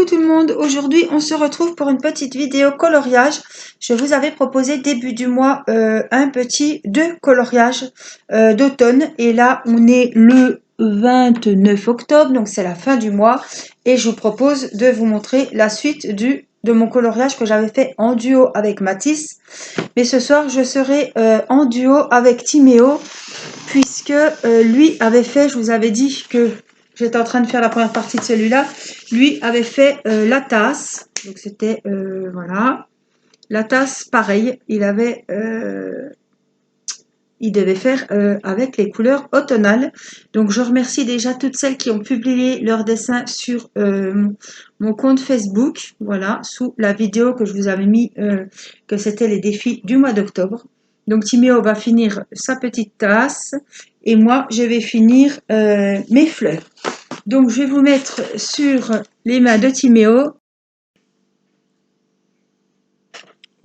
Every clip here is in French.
Coucou tout le monde, aujourd'hui on se retrouve pour une petite vidéo coloriage. Je vous avais proposé début du mois un petit de coloriage d'automne et là on est le 29 octobre, donc c'est la fin du mois et je vous propose de vous montrer la suite de mon coloriage que j'avais fait en duo avec Matisse. Mais ce soir je serai en duo avec Timéo puisque lui avait fait, je vous avais dit que j'étais en train de faire la première partie de celui-là. Lui avait fait la tasse. Donc c'était, voilà. La tasse, pareil. Il devait faire avec les couleurs automnales. Donc je remercie déjà toutes celles qui ont publié leurs dessins sur mon compte Facebook. Voilà, sous la vidéo que je vous avais mis, que c'était les défis du mois d'octobre. Donc Timéo va finir sa petite tasse et moi je vais finir mes fleurs. Donc je vais vous mettre sur les mains de Timéo.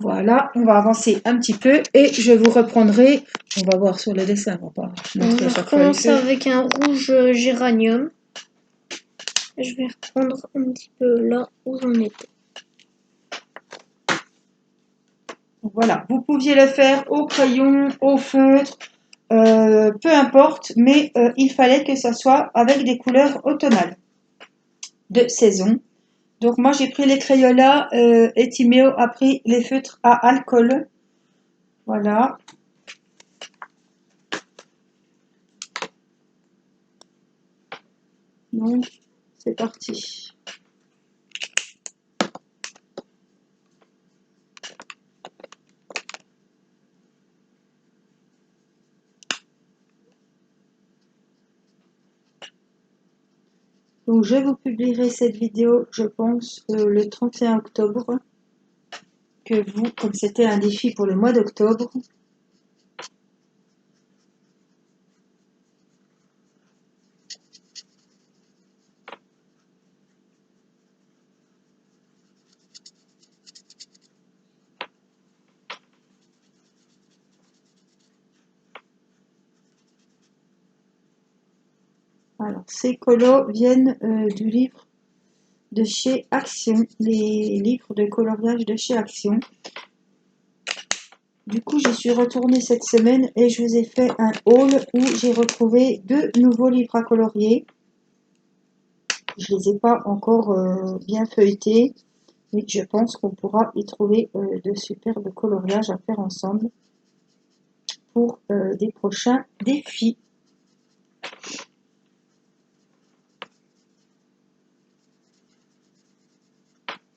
Voilà, on va avancer un petit peu et je vous reprendrai. On va voir sur le dessin, on va pas montrer on va commencer avec un rouge géranium. Je vais reprendre un petit peu là où j'en étais. Voilà, vous pouviez le faire au crayon, au feutre, peu importe, mais il fallait que ça soit avec des couleurs automnales de saison. Donc moi j'ai pris les Crayolas et Timéo a pris les feutres à alcool. Voilà. Donc c'est parti. Donc je vous publierai cette vidéo, je pense, le 31 octobre. Que vous, comme c'était un défi pour le mois d'octobre. Alors, ces colos viennent du livre de chez Action, les livres de coloriage de chez Action. Du coup, j'y suis retournée cette semaine et je vous ai fait un haul où j'ai retrouvé 2 nouveaux livres à colorier. Je ne les ai pas encore bien feuilletés, mais je pense qu'on pourra y trouver de superbes coloriages à faire ensemble pour des prochains défis.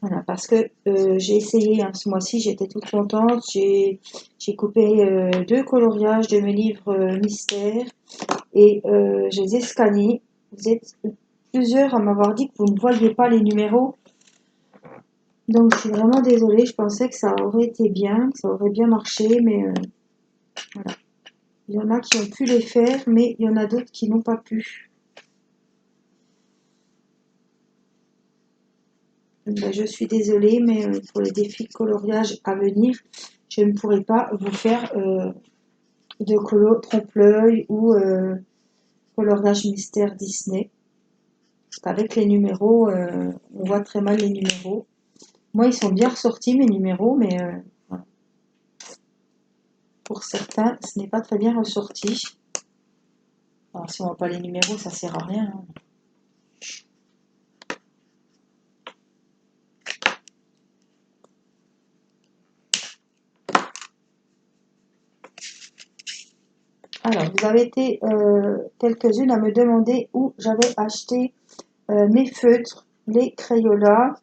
Voilà, parce que j'ai essayé ce mois-ci, j'étais toute contente. J'ai coupé 2 coloriages de mes livres mystères et je les ai scannés. Vous êtes plusieurs à m'avoir dit que vous ne voyez pas les numéros. Donc je suis vraiment désolée, je pensais que ça aurait été bien, que ça aurait bien marché, mais voilà. Il y en a qui ont pu les faire, mais il y en a d'autres qui n'ont pas pu. Ben, je suis désolée, mais pour les défis de coloriage à venir, je ne pourrai pas vous faire de colo trompe-l'œil ou coloriage mystère Disney. Parce qu'avec les numéros, on voit très mal les numéros. Moi, ils sont bien ressortis, mes numéros, mais voilà. Pour certains, ce n'est pas très bien ressorti. Alors, si on ne voit pas les numéros, ça ne sert à rien. Hein. Alors, vous avez été quelques-unes à me demander où j'avais acheté mes feutres, les Crayolas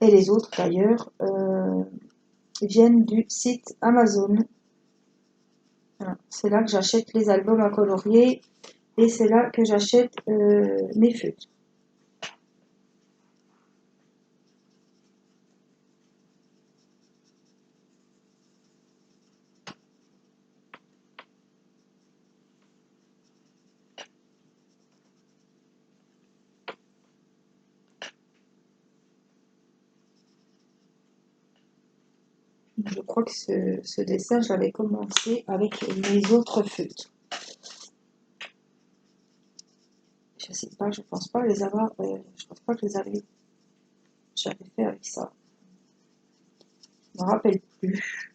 et les autres d'ailleurs viennent du site Amazon. Voilà. C'est là que j'achète les albums à colorier et c'est là que j'achète mes feutres. Je crois que ce dessin, je l'avais commencé avec mes autres feutres. Je sais pas, je pense pas les avoir. Je pense pas que je les avais j'avais fait avec ça. Je me rappelle plus.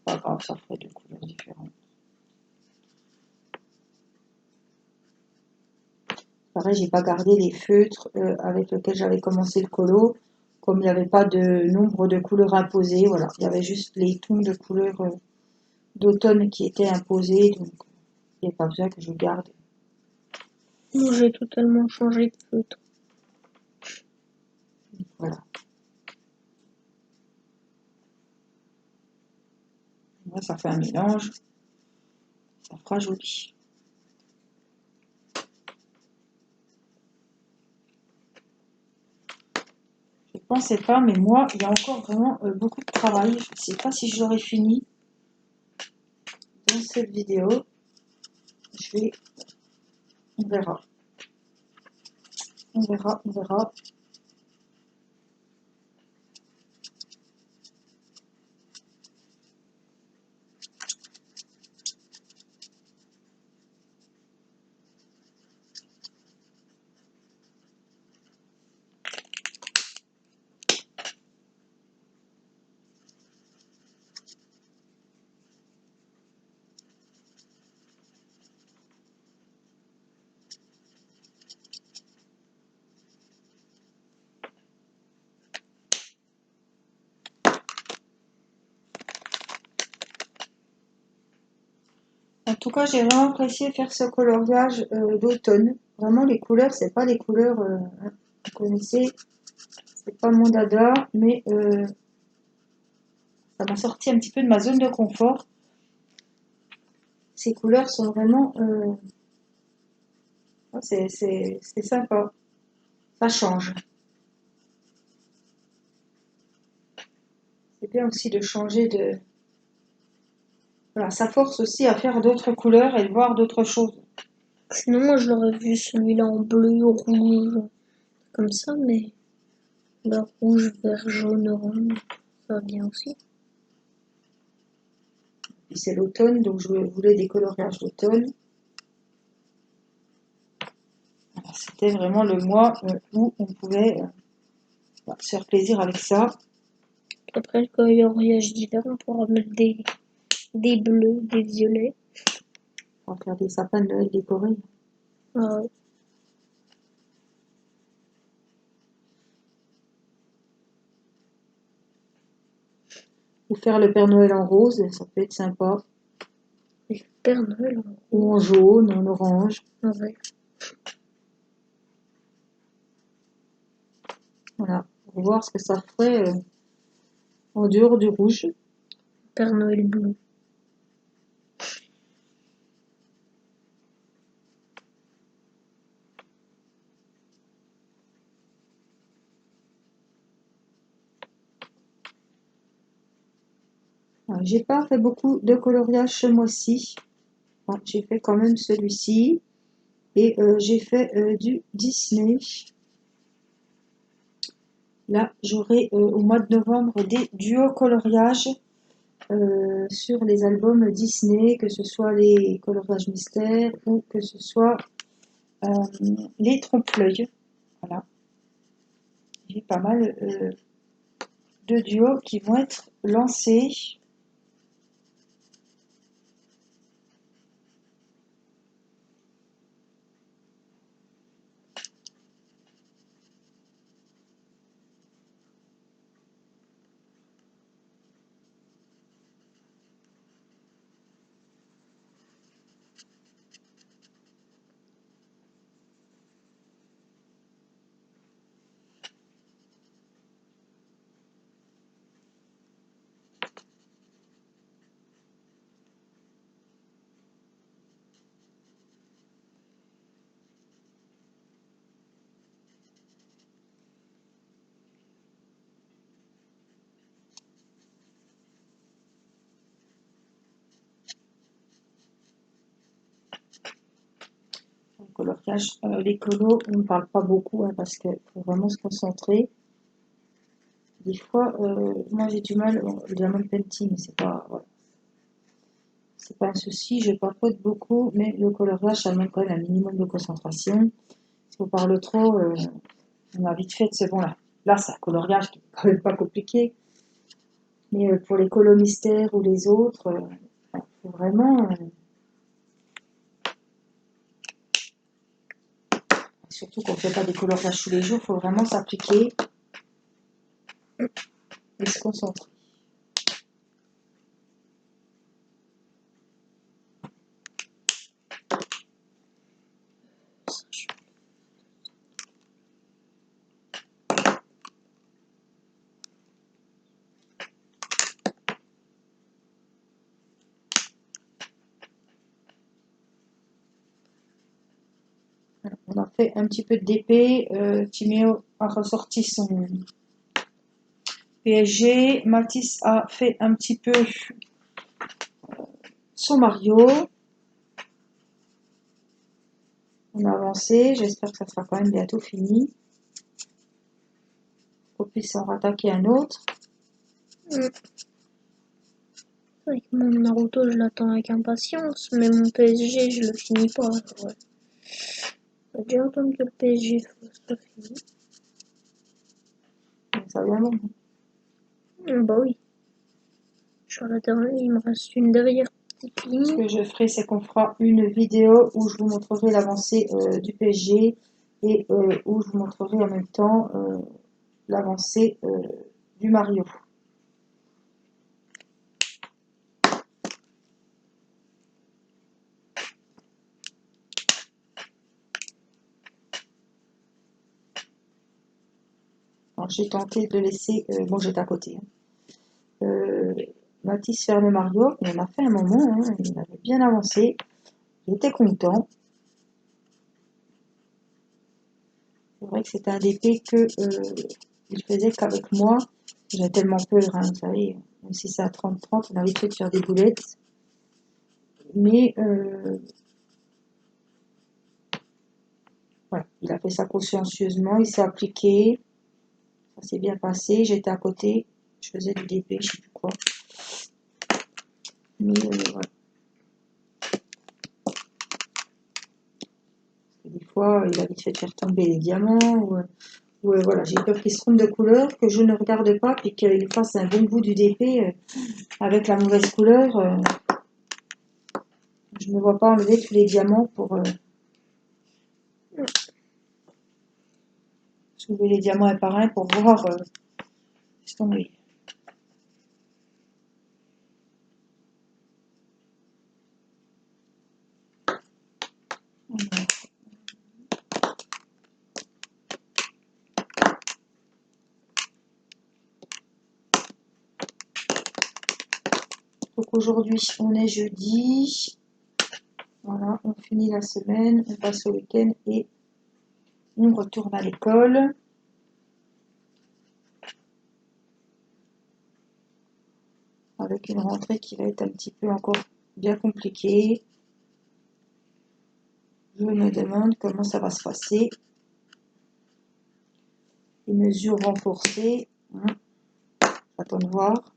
Pas grave, ça ferait deux couleurs différentes. Pareil, j'ai pas gardé les feutres avec lesquels j'avais commencé le colo. Comme il n'y avait pas de nombre de couleurs imposées, voilà. Il y avait juste les tons de couleurs d'automne qui étaient imposés. Donc, il n'y a pas besoin que je garde. Moi, j'ai totalement changé de feutre. Voilà. Là, ça fait un mélange. Ça fera joli. Je ne pensais pas, mais moi, il y a encore vraiment beaucoup de travail. Je ne sais pas si je l'aurai fini dans cette vidéo. On verra. On verra, on verra. En tout cas, j'ai vraiment apprécié faire ce coloriage d'automne. Vraiment, les couleurs, c'est pas les couleurs, vous connaissez, c'est pas mon dada, mais ça m'a sorti un petit peu de ma zone de confort. Ces couleurs sont vraiment, c'est sympa, ça change. C'est bien aussi de changer de... Voilà, ça force aussi à faire d'autres couleurs et de voir d'autres choses. Sinon, moi, je l'aurais vu celui-là en bleu, rouge, comme ça, mais le rouge, vert, jaune, orange, ça va bien aussi. Puis c'est l'automne, donc je voulais des coloriages d'automne. C'était vraiment le mois où on pouvait se faire plaisir avec ça. Après le coloriage d'hiver, on pourra mettre des bleus, des violets. On va faire des sapins de Noël décorés. Ah ouais. Ou faire le Père Noël en rose, ça peut être sympa. Le Père Noël en Ou en jaune, en orange. vert. Voilà, pour voir ce que ça ferait en dehors du rouge. Père Noël bleu. J'ai pas fait beaucoup de coloriage ce mois-ci. Bon, j'ai fait quand même celui-ci. Et j'ai fait du Disney. Là, j'aurai au mois de novembre des duos coloriages sur les albums Disney, que ce soit les coloriages mystères ou que ce soit les trompe-l'œil. Voilà. J'ai pas mal de duos qui vont être lancés. Coloriage, les colos, on ne parle pas beaucoup hein, parce qu'il faut vraiment se concentrer. Des fois, moi j'ai du mal, le diamond painting, mais c'est pas, voilà. c'est pas un souci, je papote beaucoup, mais le coloriage, ça demande quand même un minimum de concentration. Si on parle trop, on a vite fait de ce bon-là. Là, c'est un coloriage qui est quand même pas compliqué. Mais pour les colos mystères ou les autres, faut vraiment... surtout qu'on ne fait pas des coloriages tous les jours, il faut vraiment s'appliquer et se concentrer. On a fait un petit peu d'épée. Timéo a ressorti son PSG. Mathis a fait un petit peu son Mario. On a avancé. J'espère que ça sera quand même bientôt fini. Qu'on puisse en rattaquer un autre. Avec mon Naruto, je l'attends avec impatience, mais mon PSG, je le finis pas. Ouais. J'ai déjà entendu que le PSG soit fini. Ça vient bon. Bah oui. Sur la dernière, il me reste une dernière petite Ce ligne. que je ferai, c'est qu'on fera une vidéo où je vous montrerai l'avancée du PSG et où je vous montrerai en même temps l'avancée du Mario. Alors, j'ai tenté de laisser... bon, j'étais à côté. Mathis faire le Mario, il en a fait un moment, hein, il avait bien avancé. Il était content. C'est vrai que c'était un DP que il faisait qu'avec moi. J'ai tellement peur, hein, vous savez, même si c'est à 30-30, on a vite fait de faire des boulettes. Mais voilà, il a fait ça consciencieusement, il s'est appliqué, ça s'est bien passé, j'étais à côté, je faisais du DP, je sais plus quoi. Mais voilà. Des fois, il a vite fait de faire tomber les diamants, ou voilà, j'ai peur qu'il se trompe de couleur, que je ne regarde pas, puis qu'il fasse un bon bout du DP avec la mauvaise couleur. Je ne me vois pas enlever tous les diamants pour soulever les diamants un par un pour voir ce qu'on est. Donc aujourd'hui, on est jeudi. Voilà, on finit la semaine, on passe au week-end et on retourne à l'école. Avec une rentrée qui va être un petit peu encore bien compliquée. Je me demande comment ça va se passer. Les mesures renforcées. J'attends de voir.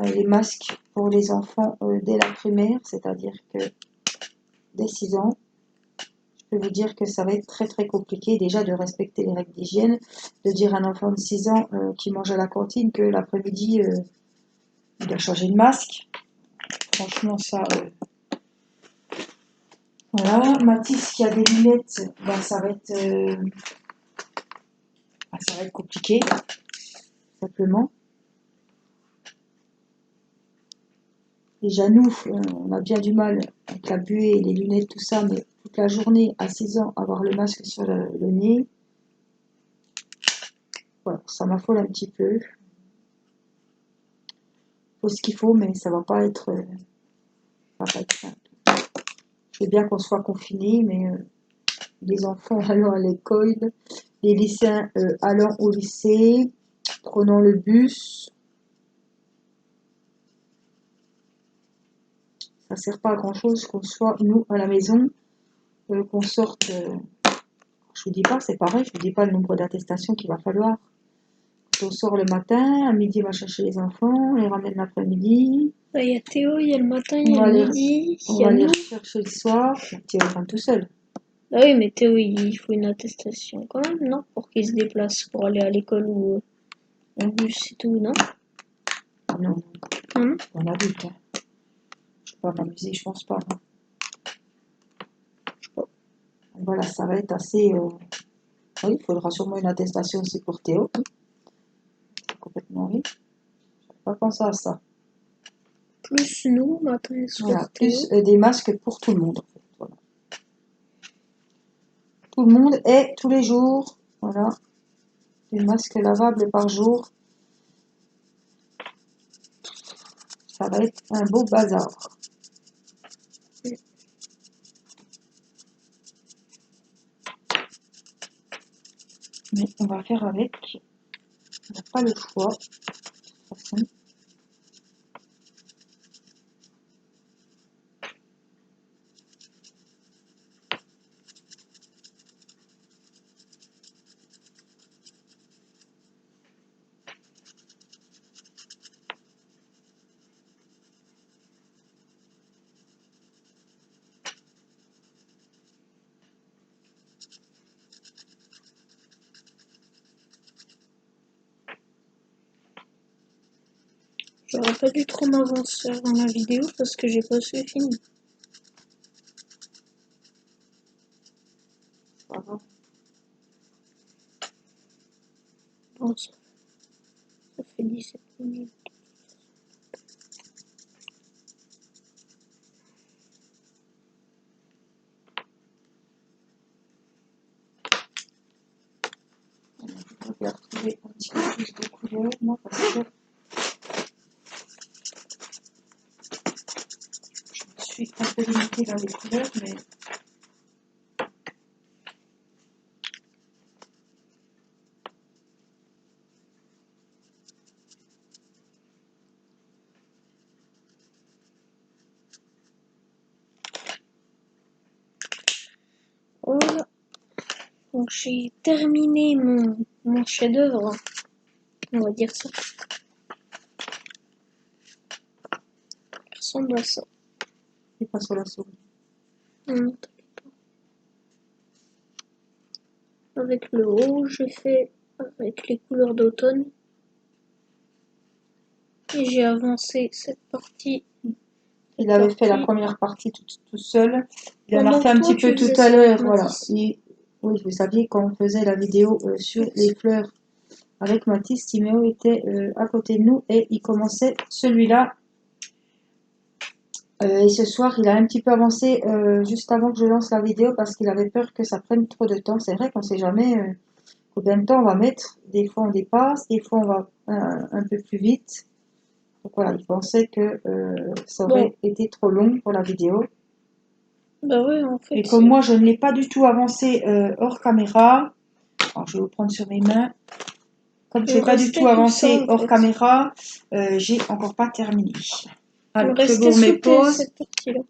Les masques pour les enfants dès la primaire, c'est-à-dire que dès 6 ans. Je peux vous dire que ça va être très très compliqué déjà de respecter les règles d'hygiène, de dire à un enfant de 6 ans qui mange à la cantine que l'après-midi il doit changer de masque. Franchement ça... Voilà, Mathis qui a des lunettes, ben, ça va être compliqué, simplement. Déjà nous, on a bien du mal avec la buée, les lunettes, tout ça, mais toute la journée, à 6 ans, avoir le masque sur le nez, voilà, ça m'affole un petit peu. Il faut ce qu'il faut, mais ça va pas être simple. Je veux bien qu'on soit confinés, mais les enfants allant à l'école, les lycéens allant au lycée, prenant le bus, ça ne sert pas à grand chose qu'on soit nous à la maison, qu'on sorte. Je vous dis pas, c'est pareil, je vous dis pas le nombre d'attestations qu'il va falloir. Quand on sort le matin, à midi on va chercher les enfants, on les ramène l'après-midi. Bah, il y a Théo, il y a le matin, il On y a va le aller, midi, il on y a va aller nous. chercher le soir. Tu vas tout seul. Bah oui, mais Théo, il faut une attestation quand même, non? Pour qu'il se déplace pour aller à l'école ou en bus et tout, non? Non, Hein? on adulte. Hein. Je ne vais pas m'amuser, je pense pas. Hein. Voilà, ça va être assez. Oui, il faudra sûrement une attestation aussi pour Théo. Complètement oui. Je n'avais pas pensé à ça. Plus nous, matin et soir, Voilà, Théo. plus des masques pour tout le monde. En fait. Voilà. Tout le monde et tous les jours. Voilà. Des masques lavables par jour. Ça va être un beau bazar. Mais on va faire avec. On n'a pas le choix. De toute façon. J'aurais pas dû trop m'avancer avant la vidéo parce que j'ai pas su finir. Pas grave. Bon, ça fait 17 minutes. Je vais retrouver un petit peu plus de couleurs, moi, parce que je suis un peu limitée dans les couleurs, mais Voilà. Donc j'ai terminé mon chef-d'œuvre. On va dire ça. Il ressemble à ça. c'est pas sur la souris. Non, avec le rouge, j'ai fait avec les couleurs d'automne. Et j'ai avancé cette partie. Il avait fait la première partie tout seul. Il en a refait un petit peu tout à l'heure. Voilà. Oui, vous saviez, quand on faisait la vidéo sur les fleurs avec Mathis, Timéo était à côté de nous et il commençait celui-là. Et ce soir, il a un petit peu avancé juste avant que je lance la vidéo parce qu'il avait peur que ça prenne trop de temps. C'est vrai qu'on ne sait jamais combien de temps on va mettre. Des fois, on dépasse, des fois, on va un peu plus vite. Donc voilà, il pensait que ça aurait été trop long pour la vidéo. Bah ouais, en fait. Et comme moi, je ne l'ai pas du tout avancé hors caméra, alors je vais vous prendre sur mes mains. Comme je ne l'ai pas du tout avancé hors caméra, j'ai encore pas terminé. Alors, je vous remets pause. Cette partie-là.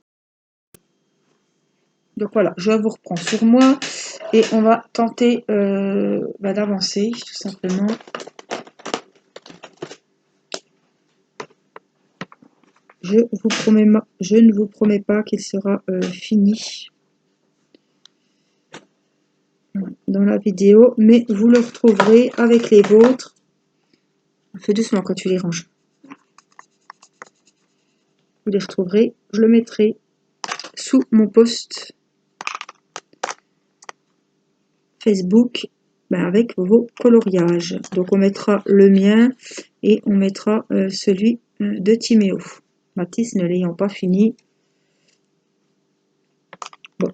Donc voilà, je vous reprends sur moi et on va tenter d'avancer tout simplement. Je ne vous promets pas qu'il sera fini dans la vidéo, mais vous le retrouverez avec les vôtres. Fais doucement quand tu les ranges. Vous les retrouverez, je le mettrai sous mon post Facebook avec vos coloriages. Donc on mettra le mien et on mettra celui de Timéo. Mathis ne l'ayant pas fini. Bon,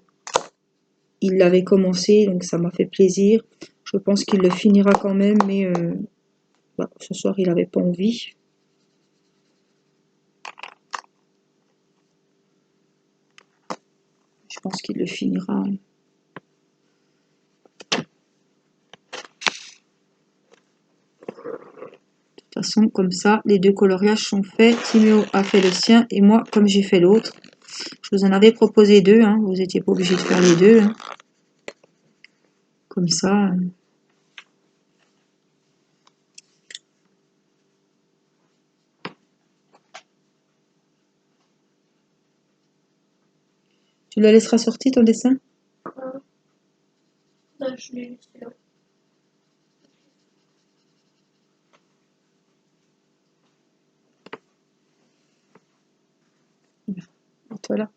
il l'avait commencé, donc ça m'a fait plaisir. Je pense qu'il le finira quand même, mais ce soir il n'avait pas envie. Je pense qu'il le finira. De toute façon, comme ça, les deux coloriages sont faits. Timéo a fait le sien et moi, comme j'ai fait l'autre. Je vous en avais proposé deux, hein. Vous n'étiez pas obligé de faire les deux. Hein. Comme ça. Tu la laisseras sortir ton dessin? Là, je l'ai laissé là. Et toi là?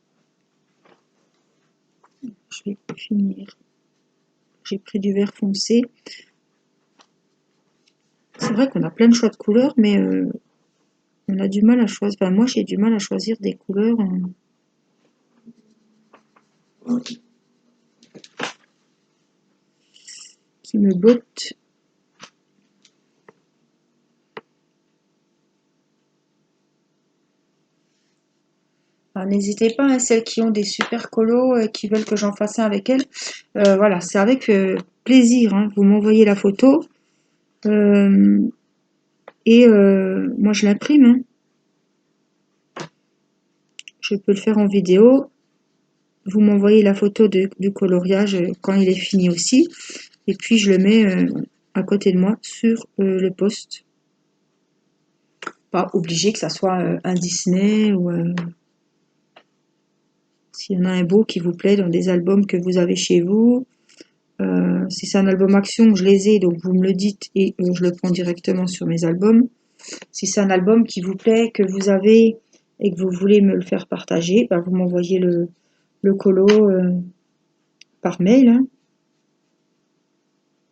Je vais finir. J'ai pris du vert foncé. C'est vrai qu'on a plein de choix de couleurs, mais on a du mal à choisir. Enfin, moi, j'ai du mal à choisir des couleurs qui me bottent. Alors, n'hésitez pas, hein, celles qui ont des super colos et qui veulent que j'en fasse un avec elles. Voilà, c'est avec plaisir. Hein. Vous m'envoyez la photo et moi je l'imprime. Hein. Je peux le faire en vidéo. Vous m'envoyez la photo du coloriage quand il est fini aussi. Et puis je le mets à côté de moi sur le post. Pas obligé que ça soit un Disney ou s'il y en a un beau qui vous plaît dans des albums que vous avez chez vous. Si c'est un album action, je les ai, donc vous me le dites et je le prends directement sur mes albums. Si c'est un album qui vous plaît, que vous avez et que vous voulez me le faire partager, ben vous m'envoyez le colo par mail. Hein.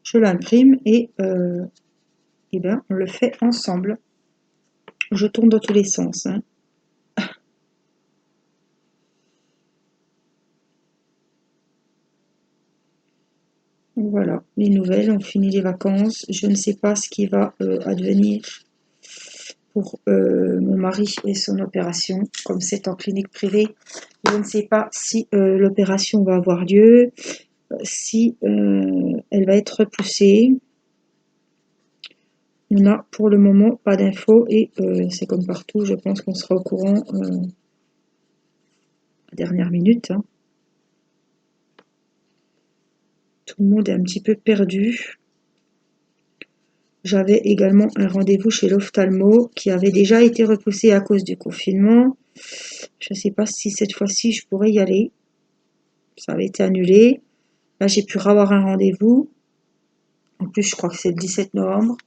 Je l'imprime et ben on le fait ensemble. Je tourne dans tous les sens. Hein. Voilà, les nouvelles, on finit les vacances. Je ne sais pas ce qui va advenir pour mon mari et son opération. Comme c'est en clinique privée, je ne sais pas si l'opération va avoir lieu, si elle va être repoussée. On n'a pour le moment pas d'infos et c'est comme partout, je pense qu'on sera au courant à la dernière minute. Hein. Tout le monde est un petit peu perdu. J'avais également un rendez-vous chez l'ophtalmo qui avait déjà été repoussé à cause du confinement. Je ne sais pas si cette fois-ci je pourrais y aller. Ça avait été annulé. Là, j'ai pu avoir un rendez-vous. En plus, je crois que c'est le 17 novembre.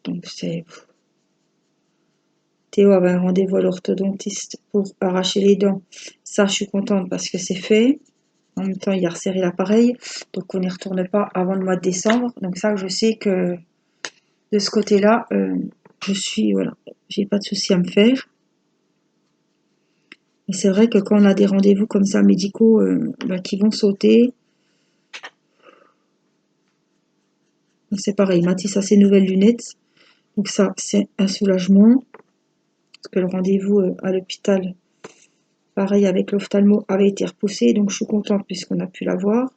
Donc, c'est... Théo avait un rendez-vous à l'orthodontiste pour arracher les dents. Ça, je suis contente parce que c'est fait. En même temps, il a resserré l'appareil. Donc, on n'y retourne pas avant le mois de décembre. Donc, ça, je sais que de ce côté-là, je suis... Voilà, j'ai pas de souci à me faire. Et c'est vrai que quand on a des rendez-vous comme ça médicaux qui vont sauter, c'est pareil. Mathis a ses nouvelles lunettes. Donc ça, c'est un soulagement. Parce que le rendez-vous à l'hôpital, pareil avec l'ophtalmo, avait été repoussé. Donc je suis contente puisqu'on a pu la voir.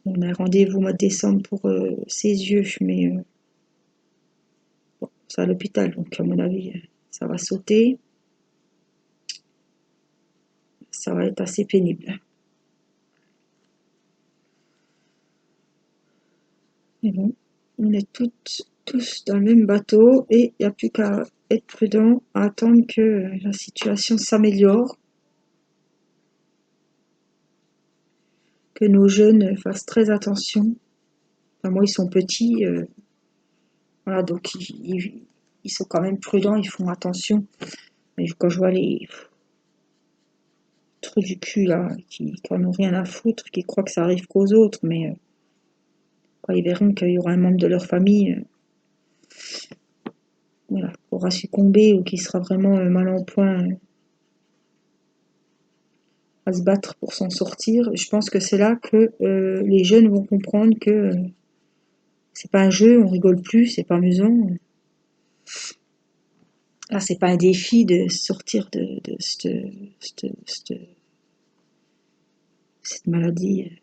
On a un rendez-vous au mois de décembre pour ses yeux. Mais bon, c'est à l'hôpital. Donc à mon avis, ça va sauter. Ça va être assez pénible. Mais bon, on est tous dans le même bateau et il n'y a plus qu'à être prudent, à attendre que la situation s'améliore, que nos jeunes fassent très attention. Enfin, moi, ils sont petits, voilà, donc ils sont quand même prudents, ils font attention. Mais quand je vois les trous du cul là, qui en ont rien à foutre, qui croient que ça arrive qu'aux autres, mais quand ils verront qu'il y aura un membre de leur famille voilà, qui aura succombé ou qui sera vraiment mal en point à se battre pour s'en sortir, je pense que c'est là que les jeunes vont comprendre que c'est pas un jeu, on rigole plus, c'est pas amusant. Là, c'est pas un défi de sortir de cette maladie.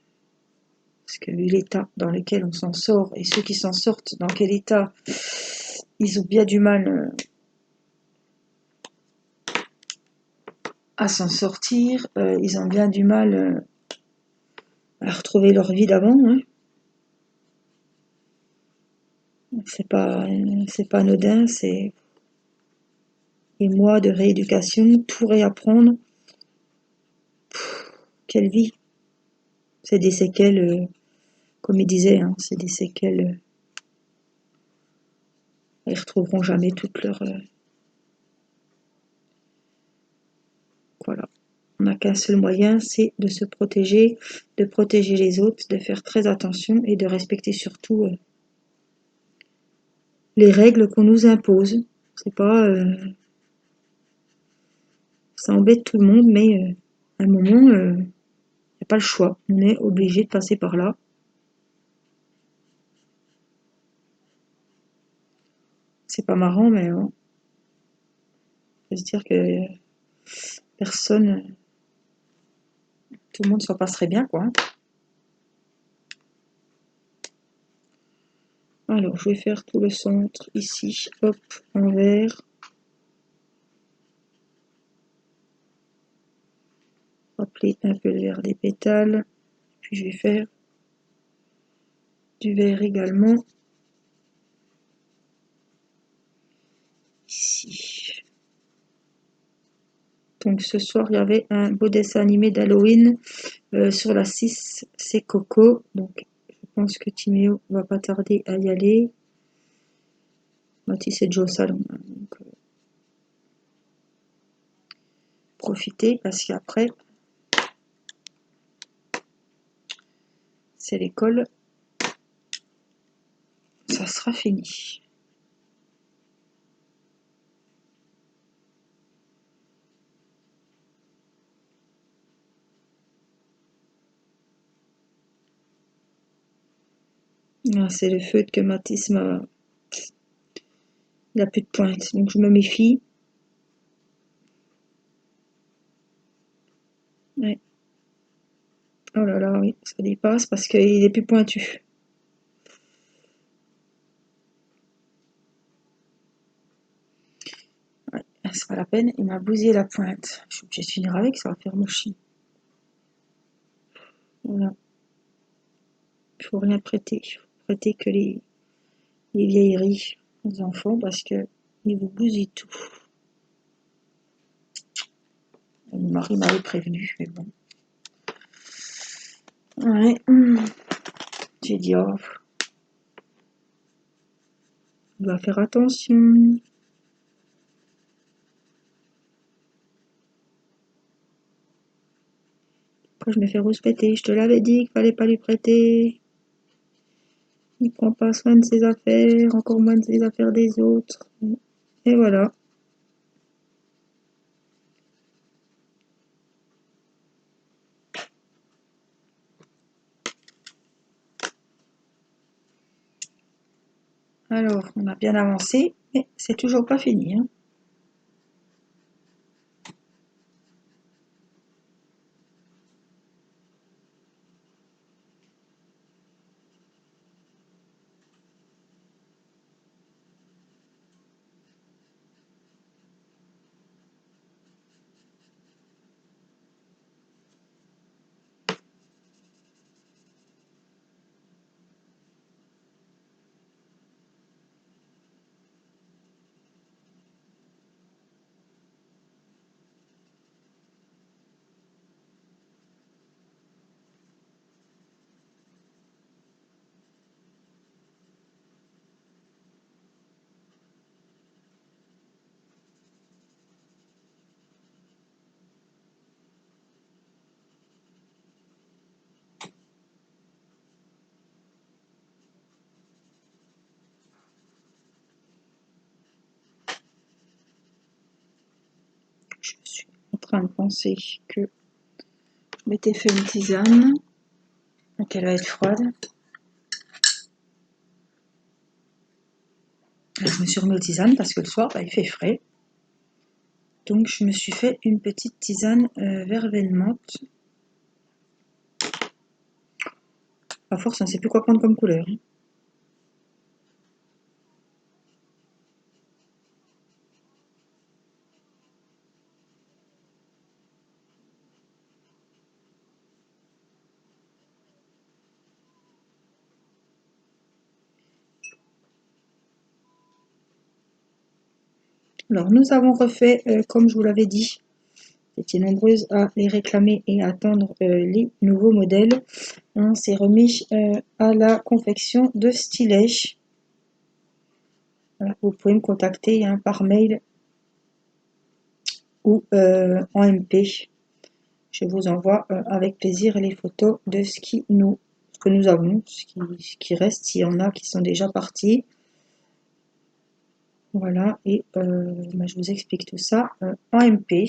Parce que vu l'état dans lequel on s'en sort, et ceux qui s'en sortent, dans quel état, ils ont bien du mal à s'en sortir, ils ont bien du mal à retrouver leur vie d'avant. Hein. C'est pas anodin, c'est et mois de rééducation, tout réapprendre. Quelle vie! C'est des séquelles, comme il disait, hein, c'est des séquelles. Ils retrouveront jamais toute leur. Voilà. On n'a qu'un seul moyen, c'est de se protéger, de protéger les autres, de faire très attention et de respecter surtout les règles qu'on nous impose. C'est pas. Ça embête tout le monde, mais à un moment, il n'y a pas le choix. On est obligé de passer par là. C'est pas marrant, mais on peut se dire que personne, tout le monde s'en passerait bien, quoi. Alors, je vais faire tout le centre ici, hop, en vert. Rappeler un peu le vert des pétales. Puis je vais faire du vert également ici. Donc ce soir, il y avait un beau dessin animé d'Halloween sur la 6, c'est Coco. Donc je pense que Timéo va pas tarder à y aller. Mathis est déjà au salon. Donc profitez parce qu'après, c'est l'école. Ça sera fini. Ah, c'est le feutre que Mathis m'a. Il n'a plus de pointe, donc je me méfie. Ouais. Oh là là, oui, ça dépasse parce qu'il est plus pointu. Ouais, c'est pas la peine, il m'a bousillé la pointe. Je suis obligée de finir avec, ça va faire mochi. Voilà. Il faut rien prêter. Il faut prêter que les vieilleries aux enfants parce que ils vous bousillent tout. Mon mari m'avait prévenu, mais bon. Ouais. J'ai dit, oh, on doit faire attention. Après, je me fais rouspéter. Je te l'avais dit qu'il fallait pas lui prêter. Il prend pas soin de ses affaires, encore moins des affaires des autres. Et voilà. Alors, on a bien avancé, mais c'est toujours pas fini, hein. Je suis en train de penser que je m'étais fait une tisane, donc elle va être froide. Je me suis remis aux tisanes parce que le soir, il fait frais. Donc je me suis fait une petite tisane verveine menthe. À force, on ne sait plus quoi prendre comme couleur, hein. Alors, nous avons refait, comme je vous l'avais dit, vous étiez nombreuses à les réclamer et à attendre les nouveaux modèles. On s'est remis à la confection de stylets. Voilà, vous pouvez me contacter hein, par mail ou en MP. Je vous envoie avec plaisir les photos de ce que nous avons, ce qui reste, s'il y en a qui sont déjà partis. Voilà, et je vous explique tout ça en MP.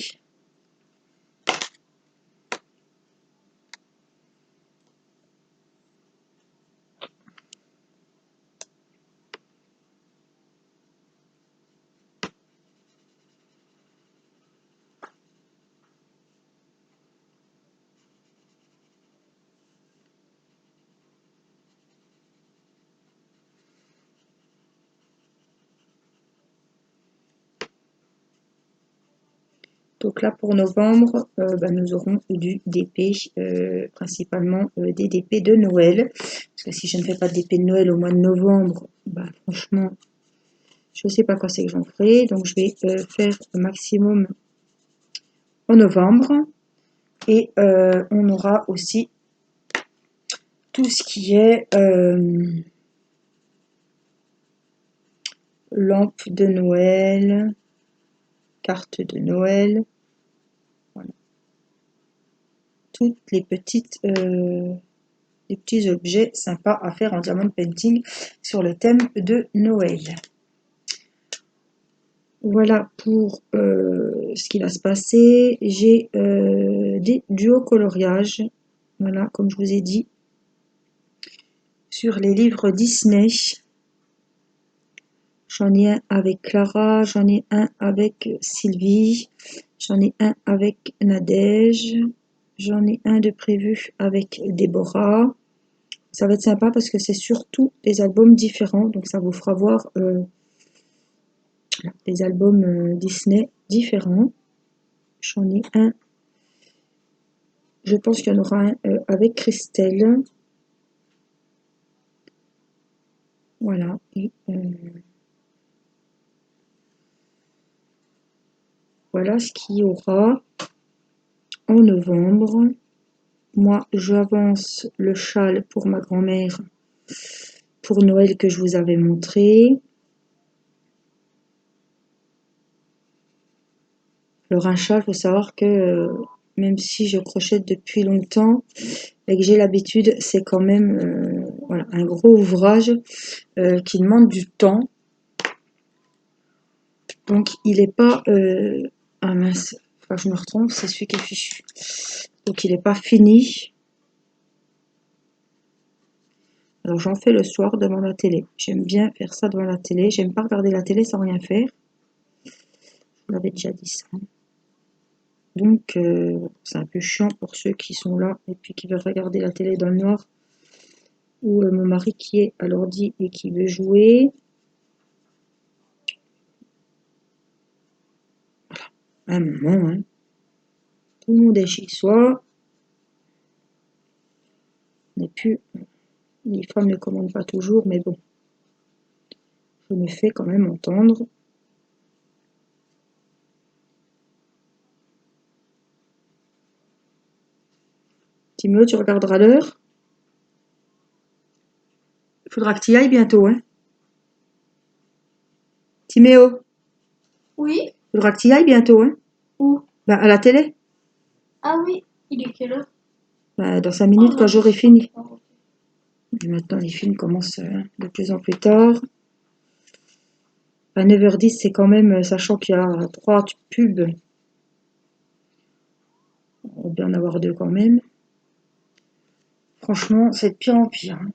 Donc là, pour novembre, nous aurons du DP, principalement des DP de Noël. Parce que si je ne fais pas de DP de Noël au mois de novembre, franchement, je ne sais pas quand c'est que j'en ferai. Donc je vais faire le maximum en novembre. Et on aura aussi tout ce qui est lampe de Noël, carte de Noël. Voilà. Toutes les petites... des petits objets sympas à faire en diamond painting sur le thème de Noël. Voilà pour ce qui va se passer. J'ai des duos coloriages, voilà, comme je vous ai dit, sur les livres Disney. J'en ai un avec Clara, j'en ai un avec Sylvie, j'en ai un avec Nadège, j'en ai un de prévu avec Déborah. Ça va être sympa parce que c'est surtout des albums différents, donc ça vous fera voir des albums Disney différents. J'en ai un, je pense qu'il y en aura un avec Christelle. Voilà, et voilà ce qu'il y aura en novembre. Moi, j'avance le châle pour ma grand-mère pour Noël que je vous avais montré. Alors un châle, il faut savoir que même si je crochète depuis longtemps et que j'ai l'habitude, c'est quand même voilà, un gros ouvrage qui demande du temps. Donc il n'est pas... ah mince, faut que je me retrompe, c'est celui qui est fichu. Donc il n'est pas fini. Alors j'en fais le soir devant la télé. J'aime bien faire ça devant la télé. J'aime pas regarder la télé sans rien faire. Je vous l'avais déjà dit ça. Donc c'est un peu chiant pour ceux qui sont là et puis qui veulent regarder la télé dans le noir. Ou mon mari qui est à l'ordi et qui veut jouer. Un moment, hein. Tout le monde est chez soi. Et puis, les femmes ne commandent pas toujours, mais bon. Je me fais quand même entendre. Timéo, tu regarderas l'heure. Il faudra que tu y ailles bientôt, hein. Timéo, Oui? il faudra que tu y ailles bientôt, hein. Où? À la télé. Ah oui, il est quelle heure? Dans 5 minutes, Oh, quand non, j'aurai c'est fini. pas grave. Et maintenant, les films commencent de plus en plus tard. À 9h10, c'est quand même, sachant qu'il y a 3 pubs, on va bien en avoir 2 quand même. Franchement, c'est de pire en pire, hein.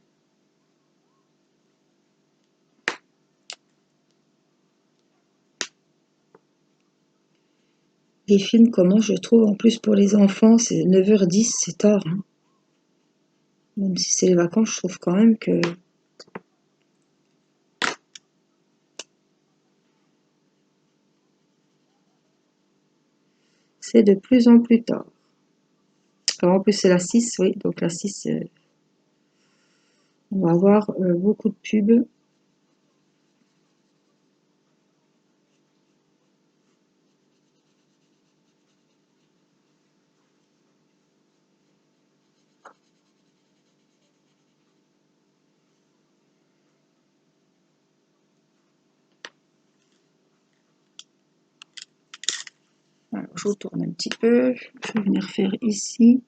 Les films commencent, je trouve, en plus pour les enfants, c'est 9h10, c'est tard, hein. Même si c'est les vacances, je trouve quand même que... c'est de plus en plus tard. Alors en plus c'est la 6, oui, donc la 6, on va avoir beaucoup de pubs. je retourne un petit peu. Je vais venir faire ici.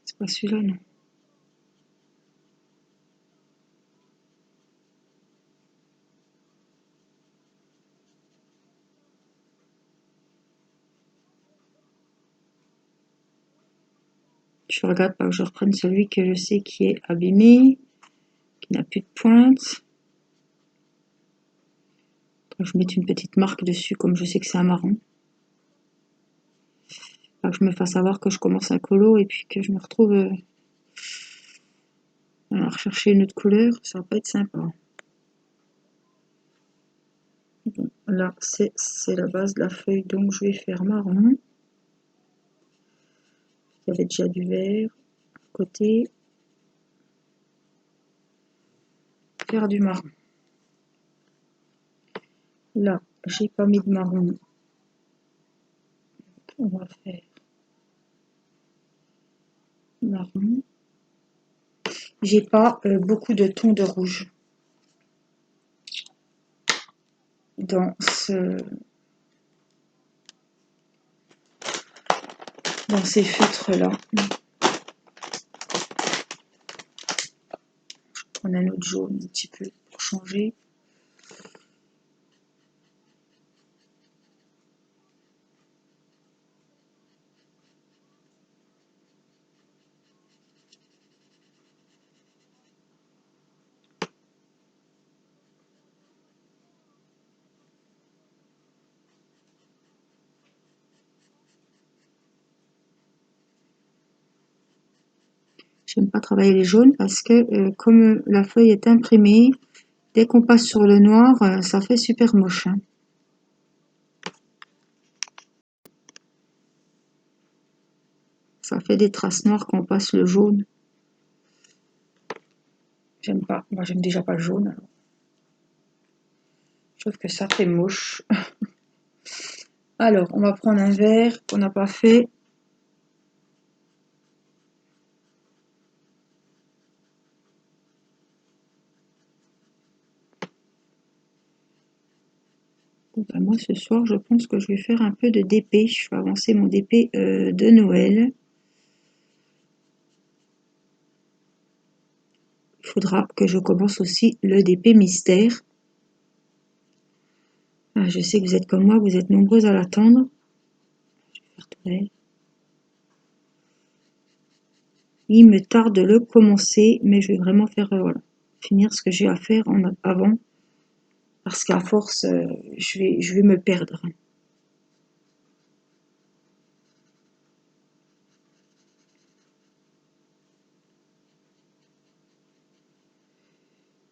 C'est pas celui-là, non. Je regarde pas que je reprenne celui que je sais qui est abîmé, qui n'a plus de pointe. Je mets une petite marque dessus, comme je sais que c'est un marron. Pas que je me fasse avoir que je commence un colo et puis que je me retrouve à rechercher une autre couleur, ça va pas être sympa. Bon, là, c'est la base de la feuille, donc je vais faire marron. Il y avait déjà du vert à côté. Faire du marron. Là, j'ai pas mis de marron. On va faire marron. J'ai pas beaucoup de tons de rouge dans ces feutres là. Je prends un autre jaune un petit peu pour changer. J'aime pas travailler les jaunes parce que comme la feuille est imprimée, dès qu'on passe sur le noir, ça fait super moche. Hein. Ça fait des traces noires quand on passe le jaune. J'aime pas. Moi, j'aime déjà pas le jaune. Alors. Je trouve que ça fait moche. Alors, on va prendre un vert qu'on n'a pas fait. Ben moi, ce soir, je pense que je vais faire un peu de DP. Je vais avancer mon DP de Noël. Il faudra que je commence aussi le DP mystère. Ah, je sais que vous êtes comme moi, vous êtes nombreuses à l'attendre. Je vais faire tourner. Il me tarde de le commencer, mais je vais vraiment faire voilà, finir ce que j'ai à faire avant. Parce qu'à force, je vais me perdre.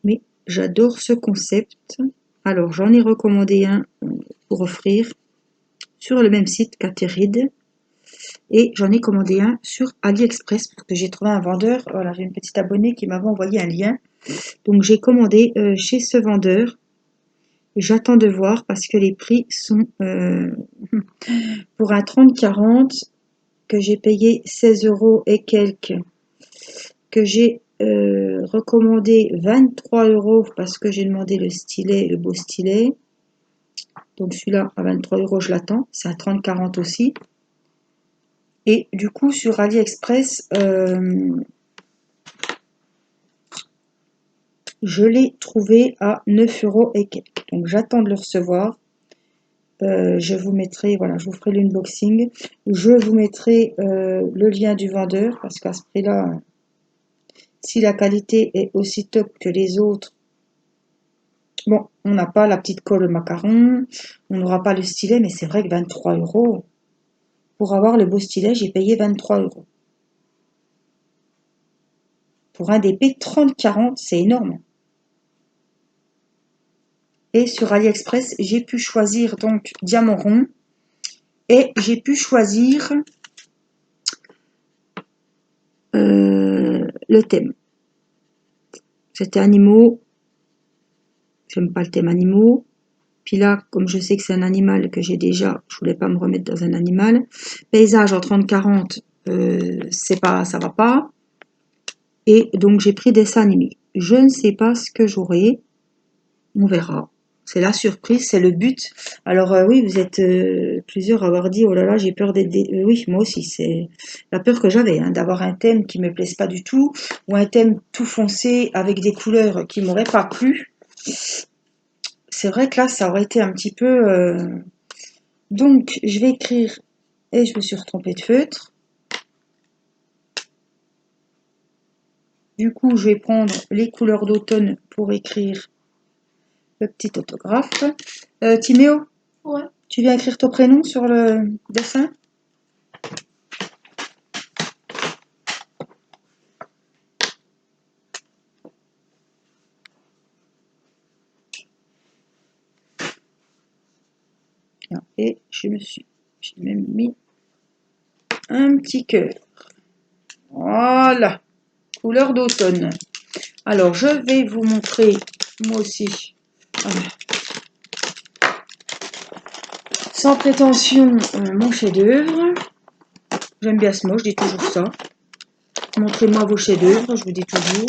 Mais j'adore ce concept. Alors, j'en ai recommandé un pour offrir sur le même site qu'Ateride. Et j'en ai commandé un sur AliExpress parce que j'ai trouvé un vendeur. Voilà, j'ai une petite abonnée qui m'avait envoyé un lien. Donc, j'ai commandé chez ce vendeur. J'attends de voir parce que les prix sont pour un 30-40 que j'ai payé 16 € et quelques, que j'ai recommandé 23 € parce que j'ai demandé le stylet, le beau stylet. Donc celui-là à 23 € je l'attends, c'est un 30-40 aussi. Et du coup sur AliExpress, je l'ai trouvé à 9 € et quelques. Donc j'attends de le recevoir. Je vous mettrai, voilà, je vous ferai l'unboxing. Je vous mettrai le lien du vendeur parce qu'à ce prix-là, si la qualité est aussi top que les autres, bon, on n'a pas la petite colle macaron, on n'aura pas le stylet, mais c'est vrai que 23 €, pour avoir le beau stylet, j'ai payé 23 €. Pour un DP 30-40, c'est énorme. Et sur AliExpress, j'ai pu choisir donc diamant rond et j'ai pu choisir le thème. C'était animaux. J'aime pas le thème animaux. Puis là, comme je sais que c'est un animal que j'ai déjà, je voulais pas me remettre dans un animal. Paysage en 30-40, c'est pas, ça va pas. Et donc j'ai pris dessin animé. Je ne sais pas ce que j'aurai. On verra. C'est la surprise, c'est le but. Alors oui, vous êtes plusieurs à avoir dit, oh là là, j'ai peur d'être... oui, moi aussi, c'est la peur que j'avais, hein, d'avoir un thème qui me plaise pas du tout, ou un thème tout foncé avec des couleurs qui m'auraient pas plu. C'est vrai que là, ça aurait été un petit peu... Donc, je vais écrire, et je me suis retrompée de feutre. Du coup, je vais prendre les couleurs d'automne pour écrire le petit autographe. Timéo, Ouais. tu viens écrire ton prénom sur le dessin? Et j'ai même mis un petit cœur. Voilà, couleur d'automne. Alors, je vais vous montrer, moi aussi, voilà. Sans prétention, mon chef-d'œuvre. J'aime bien ce mot, je dis toujours ça. Montrez-moi vos chefs-d'œuvre, je vous dis toujours.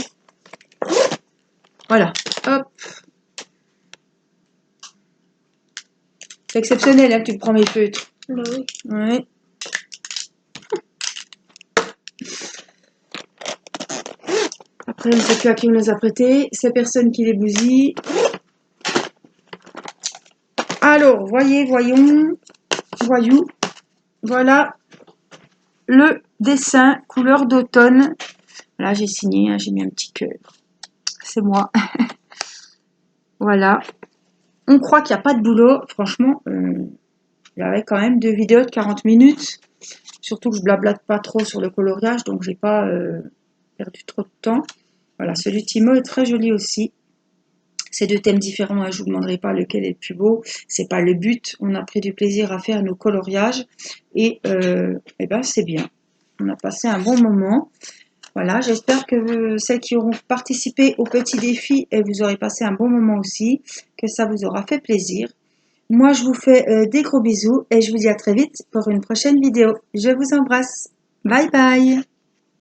Voilà, hop. C'est exceptionnel, hein, que tu prends mes feutres. Bah oui. Ouais. Après, je ne sais plus à qui on les a prêtés. C'est personne qui les bousille. Alors, voyons. Voilà le dessin couleur d'automne. Là, j'ai signé, hein, j'ai mis un petit cœur. C'est moi. Voilà. On croit qu'il n'y a pas de boulot. Franchement, il y avait quand même 2 vidéos de 40 minutes. Surtout que je blablate pas trop sur le coloriage, donc j'ai pas perdu trop de temps. Voilà, celui de Timo est très joli aussi. C'est 2 thèmes différents, hein, je vous demanderai pas lequel est le plus beau. C'est pas le but. On a pris du plaisir à faire nos coloriages et ben c'est bien. On a passé un bon moment. Voilà, j'espère que celles qui auront participé au petit défi, vous aurez passé un bon moment aussi, que ça vous aura fait plaisir. Moi, je vous fais des gros bisous et je vous dis à très vite pour une prochaine vidéo. Je vous embrasse. Bye bye.